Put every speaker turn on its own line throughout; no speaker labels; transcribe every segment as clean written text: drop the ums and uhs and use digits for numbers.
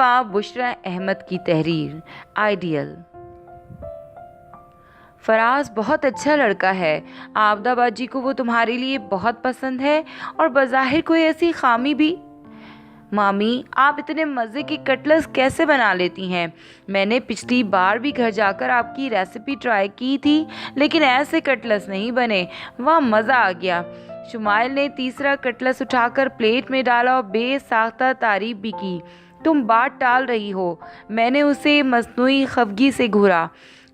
بشرا احمد کی تحریر۔ آئیڈیل۔ فراز بہت اچھا لڑکا ہے۔ عابدہ باجی کو وہ تمہارے لیے بہت پسند ہے اور بظاہر کوئی ایسی خامی بھی۔ مامی، آپ اتنے مزے کی کٹلس کیسے بنا لیتی ہیں؟ میں نے پچھلی بار بھی گھر جا کر آپ کی ریسیپی ٹرائی کی تھی، لیکن ایسے کٹلس نہیں بنے۔ واہ، مزہ آ گیا۔ شمائل نے تیسرا کٹلس اٹھا کر پلیٹ میں ڈالا اور بے ساختہ تعریف بھی کی۔ تم بات ٹال رہی ہو، میں نے اسے مصنوعی خفگی سے گھورا۔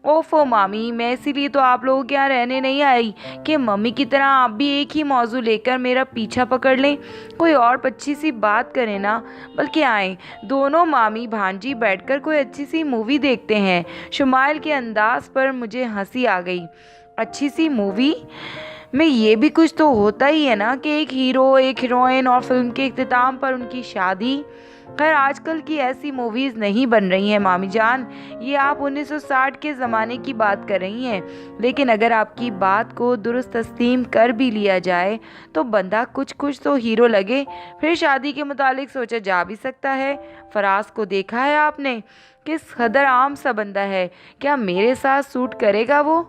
اوفو مامی، میں اسی لیے تو آپ لوگوں کے یہاں رہنے نہیں آئی کہ ممی کی طرح آپ بھی ایک ہی موضوع لے کر میرا پیچھا پکڑ لیں۔ کوئی اور اچھی سی بات کریں نا، بلکہ آئیں دونوں مامی بھانجی بیٹھ کر کوئی اچھی سی مووی دیکھتے ہیں۔ شمائل کے انداز پر مجھے ہنسی آ گئی۔ اچھی سی مووی میں یہ بھی کچھ تو ہوتا ہی ہے نا کہ ایک ہیرو، ایک ہیروئن اور فلم کے اختتام پر ان کی شادی۔ خیر، آج کل کی ایسی موویز نہیں بن رہی ہیں مامی جان، یہ آپ 1960 کے زمانے کی بات کر رہی ہیں۔ لیکن اگر آپ کی بات کو درست تسلیم کر بھی لیا جائے تو بندہ کچھ تو ہیرو لگے، پھر شادی کے متعلق سوچا جا بھی سکتا ہے۔ فراز کو دیکھا ہے آپ نے؟ کس قدر عام سا بندہ ہے، کیا میرے ساتھ سوٹ کرے گا وہ؟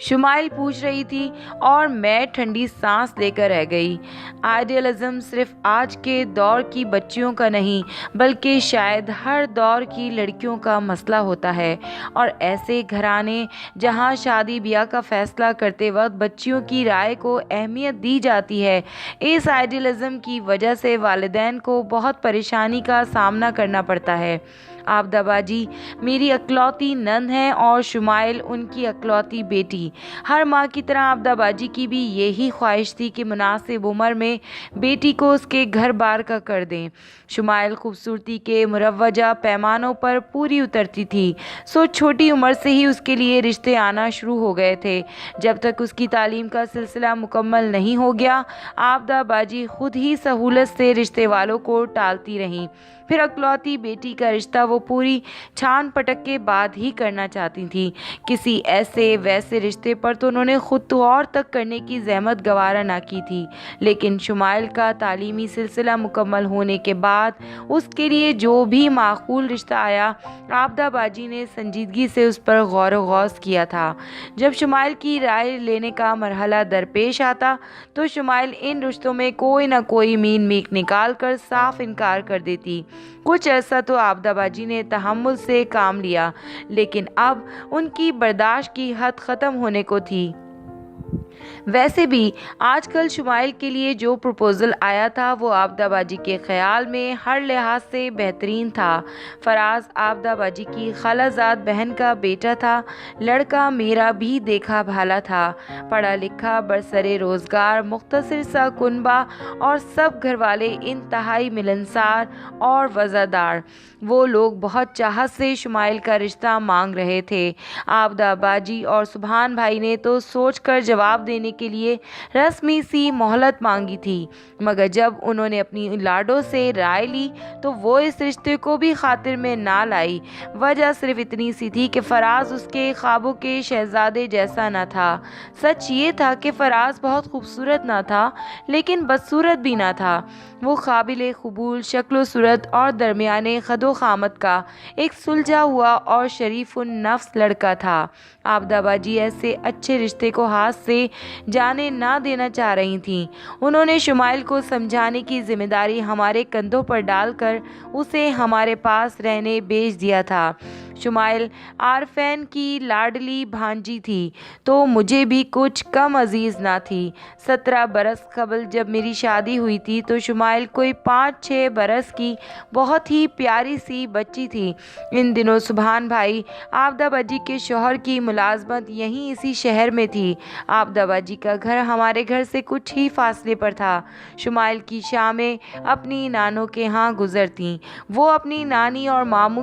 شمائل پوچھ رہی تھی اور میں ٹھنڈی سانس لے کر رہ گئی۔ آئیڈیلزم صرف آج کے دور کی بچیوں کا نہیں، بلکہ شاید ہر دور کی لڑکیوں کا مسئلہ ہوتا ہے، اور ایسے گھرانے جہاں شادی بیاہ کا فیصلہ کرتے وقت بچیوں کی رائے کو اہمیت دی جاتی ہے، اس آئیڈیلزم کی وجہ سے والدین کو بہت پریشانی کا سامنا کرنا پڑتا ہے۔ عابدہ باجی میری اکلوتی نند ہیں اور شمائل ان کی اکلوتی بیٹی۔ ہر ماں کی طرح عابدہ باجی کی بھی یہی خواہش تھی کہ مناسب عمر میں بیٹی کو اس کے گھر بار کا کر دیں۔ شمائل خوبصورتی کے مروجہ پیمانوں پر پوری اترتی تھی، سو چھوٹی عمر سے ہی اس کے لیے رشتے آنا شروع ہو گئے تھے۔ جب تک اس کی تعلیم کا سلسلہ مکمل نہیں ہو گیا، عابدہ باجی خود ہی سہولت سے رشتے والوں کو ٹالتی رہیں۔ پھر اکلوتی بیٹی کا رشتہ وہ پوری چھان پٹک کے بعد ہی کرنا چاہتی تھیں۔ کسی ایسے ویسے رشتے پر تو انہوں نے خود تو اور تک کرنے کی زحمت گوارا نہ کی تھی، لیکن شمائل کا تعلیمی سلسلہ مکمل ہونے کے بعد اس کے لیے جو بھی معقول رشتہ آیا، عابدہ باجی نے سنجیدگی سے اس پر غور و غوص کیا تھا۔ جب شمائل کی رائے لینے کا مرحلہ درپیش آتا تو شمائل ان رشتوں میں کوئی نہ کوئی مین میک نکال کر صاف انکار کر دیتی۔ کچھ ایسا تو عابدہ باجی نے تحمل سے کام لیا، لیکن اب ان کی برداشت کی حد ختم ہونے کو تھی۔ ویسے بھی آج کل شمائل کے لیے جو پروپوزل آیا تھا وہ عابدہ باجی کے خیال میں ہر لحاظ سے بہترین تھا۔ فراز عابدہ باجی کی خالہ زاد بہن کا بیٹا تھا۔ لڑکا میرا بھی دیکھا بھالا تھا، پڑھا لکھا، برسر روزگار، مختصر سا کنبہ، اور سب گھر والے انتہائی ملنسار اور وفادار۔ وہ لوگ بہت چاہت سے شمائل کا رشتہ مانگ رہے تھے۔ عابدہ باجی اور سبحان بھائی نے تو سوچ کر جواب دینے کے لیے رسمی سی مہلت مانگی تھی، مگر جب انہوں نے اپنی لاڈوں سے رائے لی تو وہ اس رشتے کو بھی خاطر میں نہ لائی۔ وجہ صرف اتنی سی تھی کہ فراز اس کے خوابوں کے شہزادے جیسا نہ تھا۔ سچ یہ تھا کہ فراز بہت خوبصورت نہ تھا، لیکن بدصورت بھی نہ تھا۔ وہ قابل قبول شکل و صورت اور درمیانے قد و قامت کا ایک سلجھا ہوا اور شریف النفس لڑکا تھا۔ عابدہ باجی ایسے اچھے رشتے کو ہاتھ سے جانے نہ دینا چاہ رہی تھیں۔ انہوں نے شمائل کو سمجھانے کی ذمہ داری ہمارے کندھوں پر ڈال کر اسے ہمارے پاس رہنے بھیج دیا تھا۔ شمائل عارفین کی لاڈلی بھانجی تھی تو مجھے بھی کچھ کم عزیز نہ تھی۔ 17 برس قبل جب میری شادی ہوئی تھی تو شمائل کوئی 5-6 برس کی بہت ہی پیاری سی بچی تھی۔ ان دنوں سبحان بھائی عابدہ باجی کے شوہر کی ملازمت یہیں اسی شہر میں تھی۔ عابدہ باجی کا گھر ہمارے گھر سے کچھ ہی فاصلے پر تھا۔ شمائل کی شامیں اپنی نانوں کے ہاں گزرتیں۔ وہ اپنی نانی اور ماموں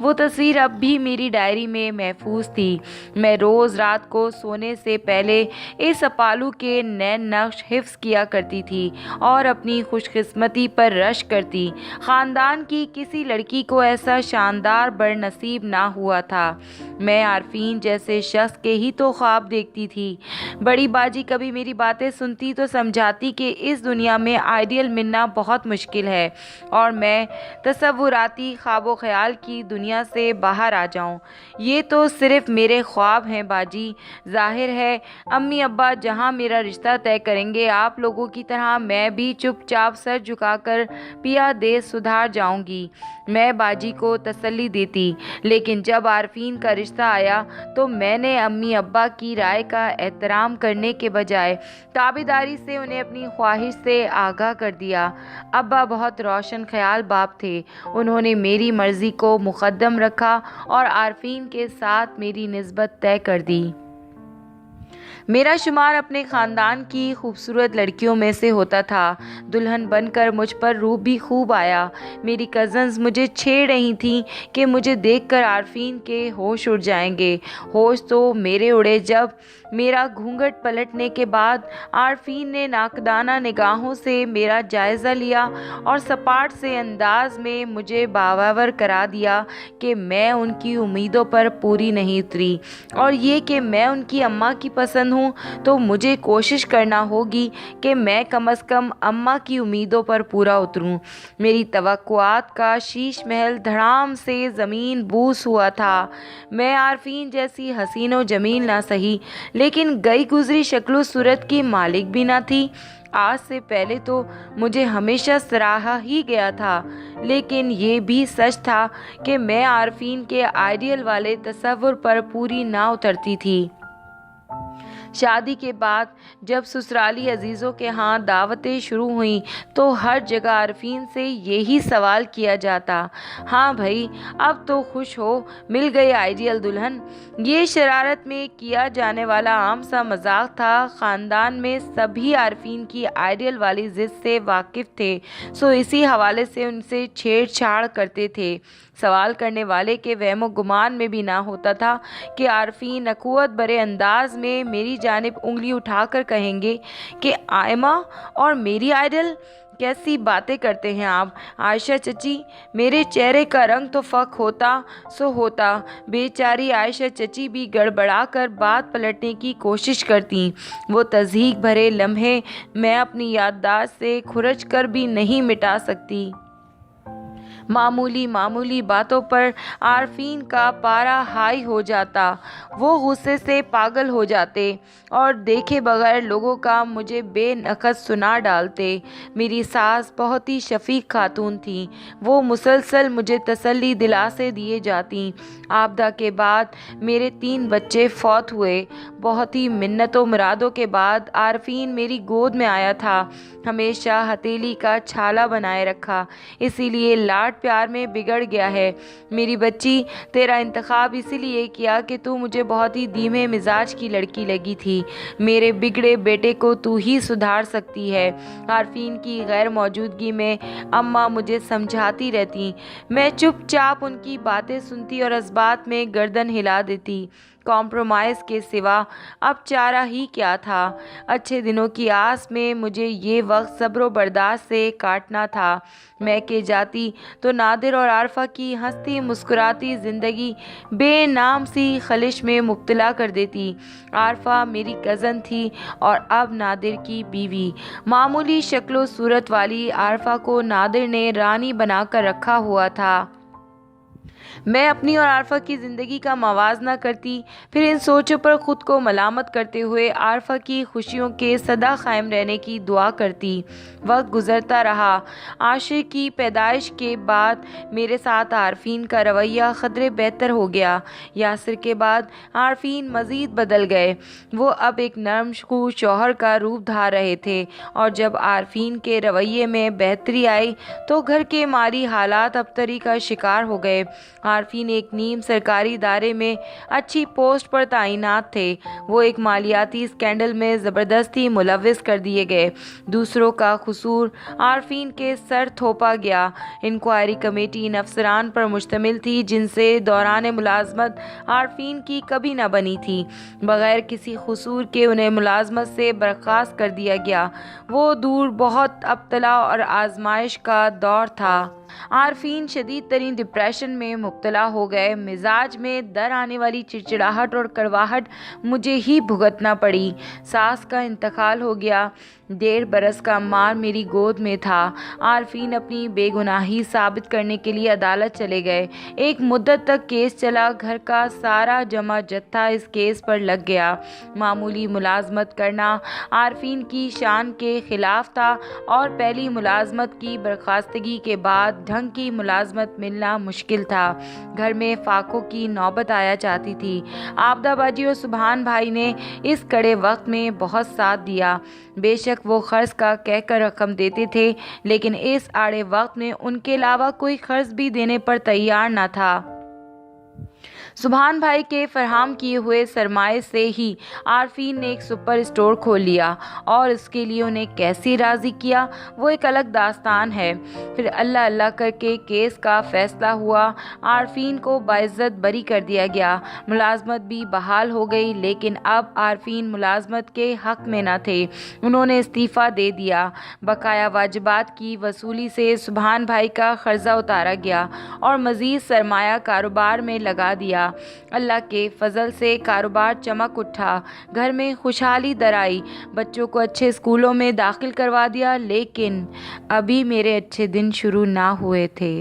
وہ تصویر اب بھی میری ڈائری میں محفوظ تھی۔ میں روز رات کو سونے سے پہلے اس اپالو کے نئے نقش حفظ کیا کرتی تھی اور اپنی خوش قسمتی پر رشک کرتی۔ خاندان کی کسی لڑکی کو ایسا شاندار بر نصیب نہ ہوا تھا۔ میں عارفین جیسے شخص کے ہی تو خواب دیکھتی تھی۔ بڑی باجی کبھی میری باتیں سنتی تو سمجھاتی کہ اس دنیا میں آئیڈیل ملنا بہت مشکل ہے اور میں تصوراتی خواب و خیال کی دنیا سے باہر آ جاؤں۔ یہ تو صرف میرے خواب ہیں باجی۔ ظاہر ہے امی ابا جہاں میرا رشتہ طے کریں گے آپ لوگوں کی طرح میں بھی چپ چاپ سر جھکا کر پیا دے سدھار جاؤں گی، میں باجی کو تسلی دیتی۔ لیکن جب عارفین کا رشتہ آیا تو میں نے امی ابا کی رائے کا احترام کرنے کے بجائے تابعداری سے انہیں اپنی خواہش سے آگاہ کر دیا۔ ابا بہت روشن خیال باپ تھے، انہوں نے میری مرضی کو مقدم رکھا اور عارفین کے ساتھ میری نسبت طے کر دی۔ میرا شمار اپنے خاندان کی خوبصورت لڑکیوں میں سے ہوتا تھا۔ دلہن بن کر مجھ پر روپ بھی خوب آیا۔ میری کزنز مجھے چھیڑ رہی تھیں کہ مجھے دیکھ کر عارفین کے ہوش اڑ جائیں گے۔ ہوش تو میرے اڑے جب میرا گھونگھٹ پلٹنے کے بعد عارفین نے ناقدانہ نگاہوں سے میرا جائزہ لیا اور سپاٹ سے انداز میں مجھے باور کرا دیا کہ میں ان کی امیدوں پر پوری نہیں اتری، اور یہ کہ میں ان کی اماں کی پسند ہوں تو مجھے کوشش کرنا ہوگی کہ میں کم از کم اماں کی امیدوں پر پورا اتروں۔ میری توقعات کا شیش محل دھڑام سے زمین بوس ہوا تھا۔ میں عارفین جیسی حسین و جمیل نہ سہی لیکن گئی گزری شکل و صورت کی مالک بھی نہ تھی۔ آج سے پہلے تو مجھے ہمیشہ سراہا ہی گیا تھا، لیکن یہ بھی سچ تھا کہ میں عارفین کے آئیڈیل والے تصور پر پوری نہ اترتی تھی۔ شادی کے بعد جب سسرالی عزیزوں کے ہاں دعوتیں شروع ہوئیں تو ہر جگہ عارفین سے یہی سوال کیا جاتا، ہاں بھائی اب تو خوش ہو، مل گئی آئیڈیل دلہن۔ یہ شرارت میں کیا جانے والا عام سا مذاق تھا۔ خاندان میں سبھی عارفین کی آئیڈیل والی ضد سے واقف تھے، سو اسی حوالے سے ان سے چھیڑ چھاڑ کرتے تھے۔ سوال کرنے والے کے وہم و گمان میں بھی نہ ہوتا تھا کہ عارفین اخوت برے انداز میں میری جانب انگلی اٹھا کر کہیں گے کہ آئمہ اور میری آئیڈل، کیسی باتیں کرتے ہیں آپ عائشہ چچی، میرے چہرے کا رنگ تو فک ہوتا سو ہوتا۔ بیچاری عائشہ چچی بھی گڑبڑا کر بات پلٹنے کی کوشش کرتیں۔ وہ تضحیک بھرے لمحے میں اپنی یادداشت سے کھرچ کر بھی نہیں مٹا سکتی۔ معمولی باتوں پر عارفین کا پارا ہائی ہو جاتا، وہ غصے سے پاگل ہو جاتے اور دیکھے بغیر لوگوں کا مجھے بے نقص سنا ڈالتے۔ میری ساس بہت ہی شفیق خاتون تھیں، وہ مسلسل مجھے تسلی دلاسے دیے جاتیں۔ آبدہ کے بعد میرے 3 بچے فوت ہوئے۔ بہت ہی منت و مرادوں کے بعد عارفین میری گود میں آیا تھا۔ ہمیشہ ہتھیلی کا چھالا بنائے رکھا، اسی لیے لاڈ پیار میں بگڑ گیا ہے۔ میری بچی، تیرا انتخاب اسی لیے کیا کہ تو مجھے بہت ہی دھیمے مزاج کی لڑکی لگی تھی۔ میرے بگڑے بیٹے کو تو ہی سدھار سکتی ہے۔ عارفین کی غیر موجودگی میں اماں مجھے سمجھاتی رہتی، میں چپ چاپ ان کی باتیں سنتی اور اس بات میں گردن ہلا دیتی۔ کمپرومائز کے سوا اب چارہ ہی کیا تھا؟ اچھے دنوں کی آس میں مجھے یہ وقت صبر و برداشت سے کاٹنا تھا۔ میں کہ جاتی تو نادر اور عارفہ کی ہنستی مسکراتی زندگی بے نام سی خلش میں مبتلا کر دیتی۔ عارفہ میری کزن تھی اور اب نادر کی بیوی۔ معمولی شکل و صورت والی عارفہ کو نادر نے رانی بنا کر رکھا ہوا تھا۔ میں اپنی اور عارفہ کی زندگی کا موازنہ کرتی، پھر ان سوچوں پر خود کو ملامت کرتے ہوئے عارفہ کی خوشیوں کے سدا قائم رہنے کی دعا کرتی۔ وقت گزرتا رہا۔ عاشق کی پیدائش کے بعد میرے ساتھ عارفین کا رویہ قدرے بہتر ہو گیا۔ یاسر کے بعد عارفین مزید بدل گئے۔ وہ اب ایک نرم خو شوہر کا روپ دھار رہے تھے، اور جب عارفین کے رویے میں بہتری آئی تو گھر کے مالی حالات ابتری کا شکار ہو گئے۔ عارفین ایک نیم سرکاری ادارے میں اچھی پوسٹ پر تعینات تھے۔ وہ ایک مالیاتی اسکینڈل میں زبردستی ملوث کر دیے گئے۔ دوسروں کا قصور عارفین کے سر تھوپا گیا۔ انکوائری کمیٹی ان افسران پر مشتمل تھی جن سے دوران ملازمت عارفین کی کبھی نہ بنی تھی۔ بغیر کسی قصور کے انہیں ملازمت سے برخاست کر دیا گیا۔ وہ دور بہت ابتلا اور آزمائش کا دور تھا۔ عارفین شدید ترین ڈپریشن میں مبتلا ہو گئے۔ مزاج میں در آنے والی چڑچڑاہٹ اور کڑواہٹ مجھے ہی بھگتنا پڑی۔ ساس کا انتقال ہو گیا۔ 1.5 برس کا عمار میری گود میں تھا۔ عارفین اپنی بے گناہی ثابت کرنے کے لیے عدالت چلے گئے۔ ایک مدت تک کیس چلا۔ گھر کا سارا جمع جتھا اس کیس پر لگ گیا۔ معمولی ملازمت کرنا عارفین کی شان کے خلاف تھا اور پہلی ملازمت کی برخاستگی کے بعد ڈھنگ کی ملازمت ملنا مشکل تھا۔ گھر میں فاقوں کی نوبت آیا جاتی تھی۔ آبدہ باجی اور سبحان بھائی نے اس کڑے وقت میں بہت ساتھ دیا۔ بے شک وہ قرض کا کہہ کر رقم دیتے تھے لیکن اس آڑے وقت میں ان کے علاوہ کوئی قرض بھی دینے پر تیار نہ تھا۔ سبحان بھائی کے فراہم کیے ہوئے سرمایے سے ہی عارفین نے ایک سپر اسٹور کھول لیا اور اس کے لیے انہیں کیسے راضی کیا وہ ایک الگ داستان ہے۔ پھر اللہ اللہ کر کے کیس کا فیصلہ ہوا۔ عارفین کو باعزت بری کر دیا گیا۔ ملازمت بھی بحال ہو گئی لیکن اب عارفین ملازمت کے حق میں نہ تھے۔ انہوں نے استعفیٰ دے دیا۔ بقایا واجبات کی وصولی سے سبحان بھائی کا قرضہ اتارا گیا اور مزید سرمایہ کاروبار میں لگا دیا۔ اللہ کے فضل سے کاروبار چمک اٹھا۔ گھر میں خوشحالی در آئی۔ بچوں کو اچھے اسکولوں میں داخل کروا دیا لیکن ابھی میرے اچھے دن شروع نہ ہوئے تھے۔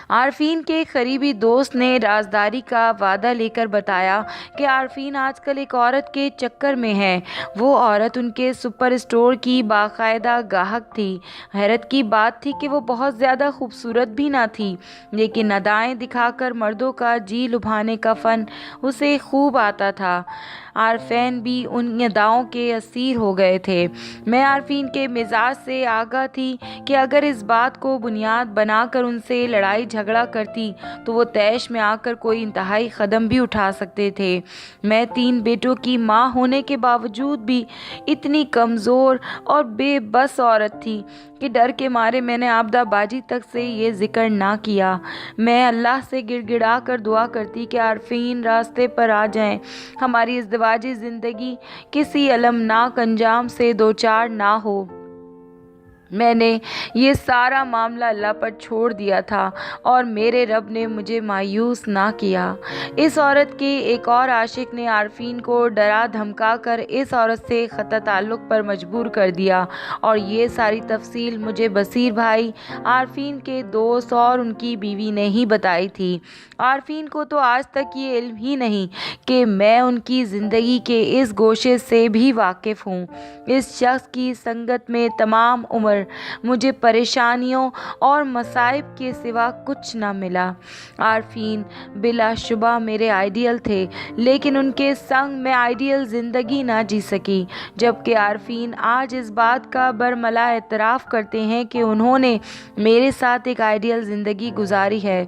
عارفین کے قریبی دوست نے رازداری کا وعدہ لے کر بتایا کہ عارفین آج کل ایک عورت کے چکر میں ہے۔ وہ عورت ان کے سپر اسٹور کی باقاعدہ گاہک تھی۔ حیرت کی بات تھی کہ وہ بہت زیادہ خوبصورت بھی نہ تھی لیکن ادائیں دکھا کر مردوں کا جی لبھانے کا فن اسے خوب آتا تھا۔ عارفین بھی ان اداؤں کے اسیر ہو گئے تھے۔ میں عارفین کے مزاج سے آگاہ تھی کہ اگر اس بات کو بنیاد بنا کر ان سے لڑائی جھگڑا کرتی تو وہ طیش میں آ کر کوئی انتہائی قدم بھی اٹھا سکتے تھے۔ میں 3 بیٹوں کی ماں ہونے کے باوجود بھی اتنی کمزور اور بے بس عورت تھی کہ ڈر کے مارے میں نے آبدہ باجی تک سے یہ ذکر نہ کیا۔ میں اللہ سے گڑ گڑا کر دعا کرتی کہ عارفین راستے پر آ جائیں، ہماری ازدواجی زندگی کسی المناک انجام سے دوچار نہ ہو۔ میں نے یہ سارا معاملہ اللہ پر چھوڑ دیا تھا اور میرے رب نے مجھے مایوس نہ کیا۔ اس عورت کے ایک اور عاشق نے عارفین کو ڈرا دھمکا کر اس عورت سے قطع تعلق پر مجبور کر دیا اور یہ ساری تفصیل مجھے بصیر بھائی، عارفین کے دوست اور ان کی بیوی نے ہی بتائی تھی۔ عارفین کو تو آج تک یہ علم ہی نہیں کہ میں ان کی زندگی کے اس گوشے سے بھی واقف ہوں۔ اس شخص کی سنگت میں تمام عمر مجھے پریشانیوں اور مصائب کے سوا کچھ نہ ملا۔ عارفین بلا شبہ میرے آئیڈیل تھے لیکن ان کے سنگ میں آئیڈیل زندگی نہ جی سکی، جبکہ عارفین آج اس بات کا برملا اعتراف کرتے ہیں کہ انہوں نے میرے ساتھ ایک آئیڈیل زندگی گزاری ہے۔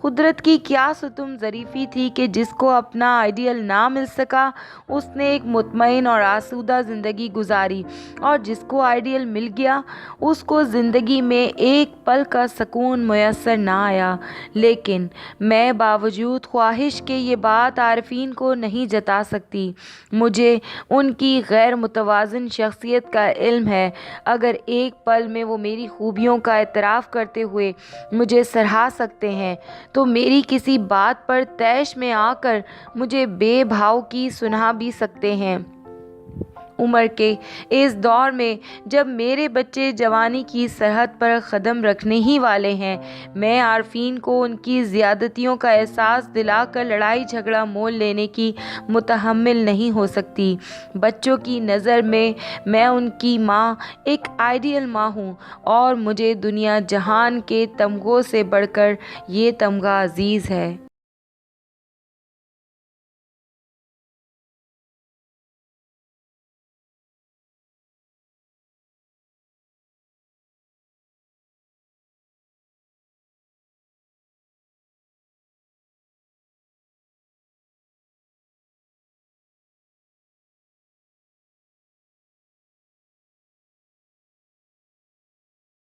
قدرت کی کیا ستم ظریفی تھی کہ جس کو اپنا آئیڈیل نہ مل سکا اس نے ایک مطمئن اور آسودہ زندگی گزاری اور جس کو آئیڈیل مل گیا اس کو زندگی میں ایک پل کا سکون میسر نہ آیا۔ لیکن میں باوجود خواہش کے یہ بات عارفین کو نہیں جتا سکتی۔ مجھے ان کی غیر متوازن شخصیت کا علم ہے۔ اگر ایک پل میں وہ میری خوبیوں کا اعتراف کرتے ہوئے مجھے سراہ سکتے ہیں تو میری کسی بات پر طیش میں آ کر مجھے بے بھاؤ کی سنا بھی سکتے ہیں۔ عمر کے اس دور میں جب میرے بچے جوانی کی سرحد پر قدم رکھنے ہی والے ہیں، میں عارفین کو ان کی زیادتیوں کا احساس دلا کر لڑائی جھگڑا مول لینے کی متحمل نہیں ہو سکتی۔ بچوں کی نظر میں میں ان کی ماں ایک آئیڈیل ماں ہوں اور مجھے دنیا جہان کے تمغوں سے بڑھ کر یہ تمغہ عزیز ہے۔